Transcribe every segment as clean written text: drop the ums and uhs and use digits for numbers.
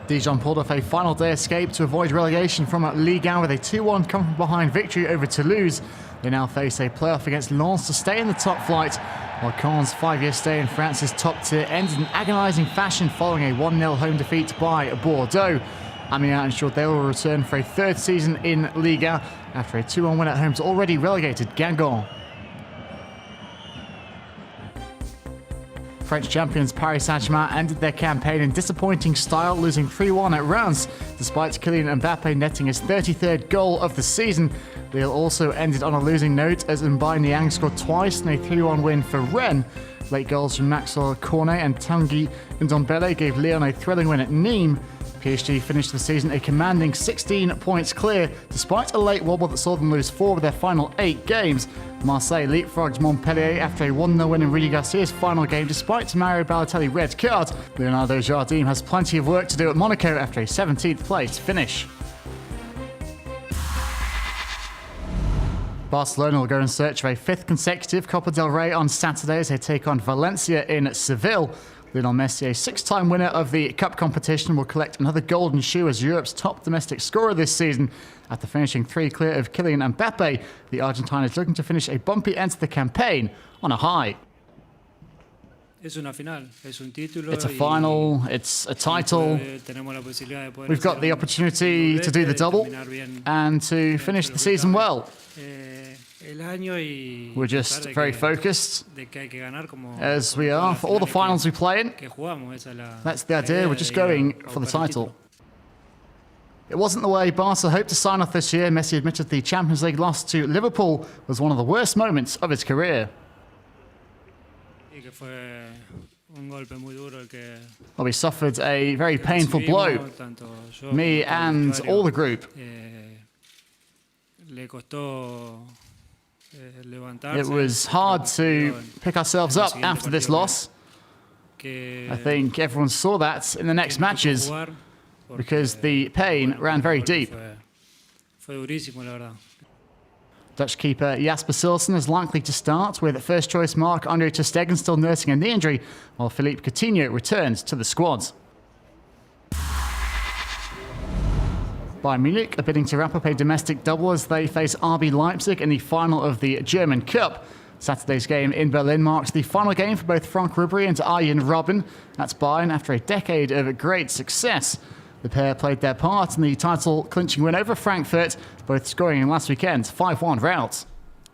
Dijon pulled off a final day escape to avoid relegation from Ligue 1 with a 2-1 come-from-behind victory over Toulouse. They now face a playoff against Lens to stay in the top flight, while Caen's 5-year stay in France's top tier ended in agonising fashion following a 1-0 home defeat by Bordeaux. Amiens ensured they will return for a third season in Ligue 1 after a 2-1 win at home to already relegated Guingamp. French champions Paris Saint-Germain ended their campaign in disappointing style, losing 3-1 at Reims, despite Kylian Mbappe netting his 33rd goal of the season. Lille also ended on a losing note as Mbaye Niang scored twice in a 3-1 win for Rennes. Late goals from Maxwell Cornet and Tanguy Ndombele gave Lyon a thrilling win at Nîmes. PSG finished the season a commanding 16 points clear, despite a late wobble that saw them lose 4 of their final 8 games. Marseille leapfrogged Montpellier after a 1-0 win in Rudy Garcia's final game, despite Mario Balotelli's red card. Leonardo Jardim has plenty of work to do at Monaco after a 17th place finish. Barcelona will go in search of a 5th consecutive Copa del Rey on Saturday as they take on Valencia in Seville. Lionel Messi, a 6-time winner of the cup competition, will collect another golden shoe as Europe's top domestic scorer this season. After finishing 3 clear of Kylian Mbappe, the Argentine is looking to finish a bumpy end to the campaign on a high. It's a final, it's a title. We've got the opportunity to do the double and to finish the season well. We're just very focused, as we are for all the finals we play in. That's the idea, we're just going for the title. It wasn't the way Barca hoped to sign off this year. Messi admitted the Champions League loss to Liverpool was one of the worst moments of his career. Well, we suffered a very painful blow, me and all the group. It was hard to pick ourselves up after this loss. I think everyone saw that in the next matches because the pain ran very deep. Dutch keeper Jasper Silsen is likely to start, with first-choice Marc-Andre ter Stegen still nursing a knee injury, while Philippe Coutinho returns to the squad. Bayern Munich are bidding to wrap up a domestic double as they face RB Leipzig in the final of the German Cup. Saturday's game in Berlin marks the final game for both Franck Ribéry and Arjen Robben. That's Bayern after a decade of great success. The pair played their part in the title-clinching win over Frankfurt, both scoring in last weekend's 5-1 rout.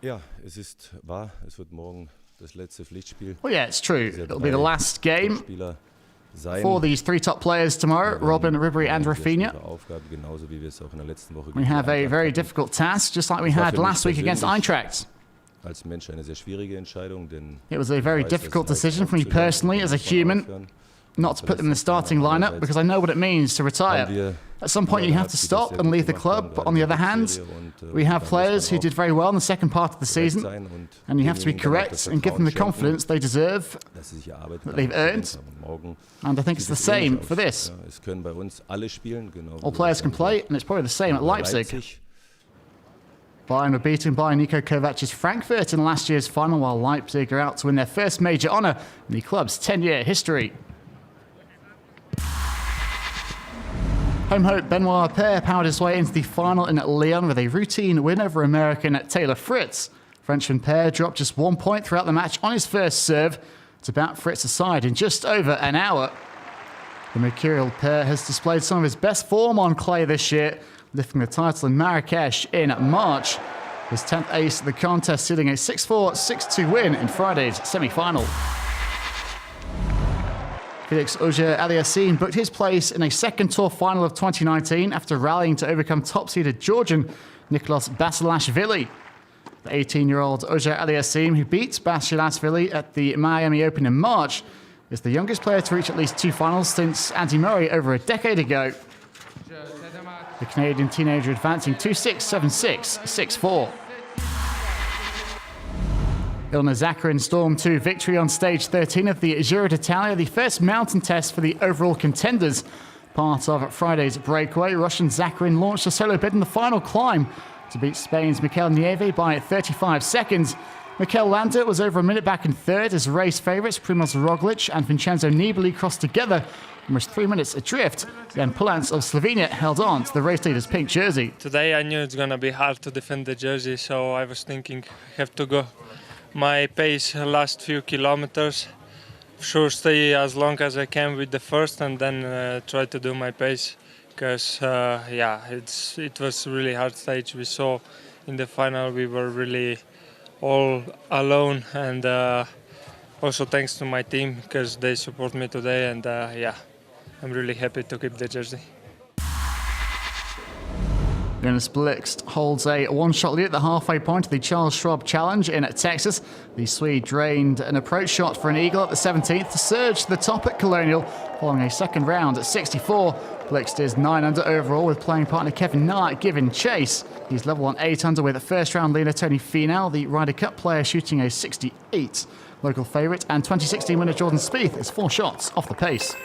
Ja, es ist wahr. Es wird morgen das letzte Pflichtspiel. Well, yeah, it's true. It'll be the last game for these 3 top players tomorrow, Robben, Ribéry and Rafinha. We have a very difficult task, just like we had last week against Eintracht. It was a very difficult decision for me personally, as a human, not to put them in the starting lineup, because I know what it means to retire. At some point you have to stop and leave the club, but on the other hand, we have players who did very well in the second part of the season, and you have to be correct and give them the confidence they deserve, that they've earned, and I think it's the same for this. All players can play, and it's probably the same at Leipzig. Bayern were beaten by Niko Kovac's Frankfurt in last year's final, while Leipzig are out to win their first major honour in the club's 10-year history. Home hope Benoit Paire powered his way into the final in Lyon with a routine win over American Taylor Fritz. Frenchman Paire dropped just 1 point throughout the match on his first serve to bat Fritz aside in just over an hour. The mercurial Paire has displayed some of his best form on clay this year, lifting the title in Marrakesh in March. His 10th ace of the contest, sealing a 6-4, 6-2 win in Friday's semi-final. Felix Auger-Aliassime booked his place in a second tour final of 2019 after rallying to overcome top-seeded Georgian Nicolas Basilashvili. The 18-year-old Auger-Aliassime, who beat Basilashvili at the Miami Open in March, is the youngest player to reach at least 2 finals since Andy Murray over a decade ago. The Canadian teenager advancing 2-6, 7-6, 6-4. Ilnur Zakarin stormed to victory on stage 13 of the Giro d'Italia, the first mountain test for the overall contenders. Part of Friday's breakaway, Russian Zakarin launched a solo bid in the final climb to beat Spain's Mikel Nieve by 35 seconds. Mikel Landa was over a minute back in third as race favourites Primoz Roglic and Vincenzo Nibali crossed together almost 3 minutes adrift. Then Polans of Slovenia held on to the race leader's pink jersey. Today I knew it's gonna be hard to defend the jersey, so I was thinking I have to go my pace last few kilometers. Sure, stay as long as I can with the first, and then try to do my pace. Because it was a really hard stage. We saw in the final we were really all alone, and also thanks to my team because they support me today, and I'm really happy to keep the jersey. Jonas Blixt holds a one-shot lead at the halfway point of the Charles Schwab Challenge in Texas. The Swede drained an approach shot for an eagle at the 17th to surge to the top at Colonial, following a second round at 64. Blixt is 9 under overall, with playing partner Kevin Na giving chase. He's level on 8 under with first-round leader Tony Finau, the Ryder Cup player, shooting a 68. Local favourite and 2016 winner Jordan Spieth is 4 shots off the pace.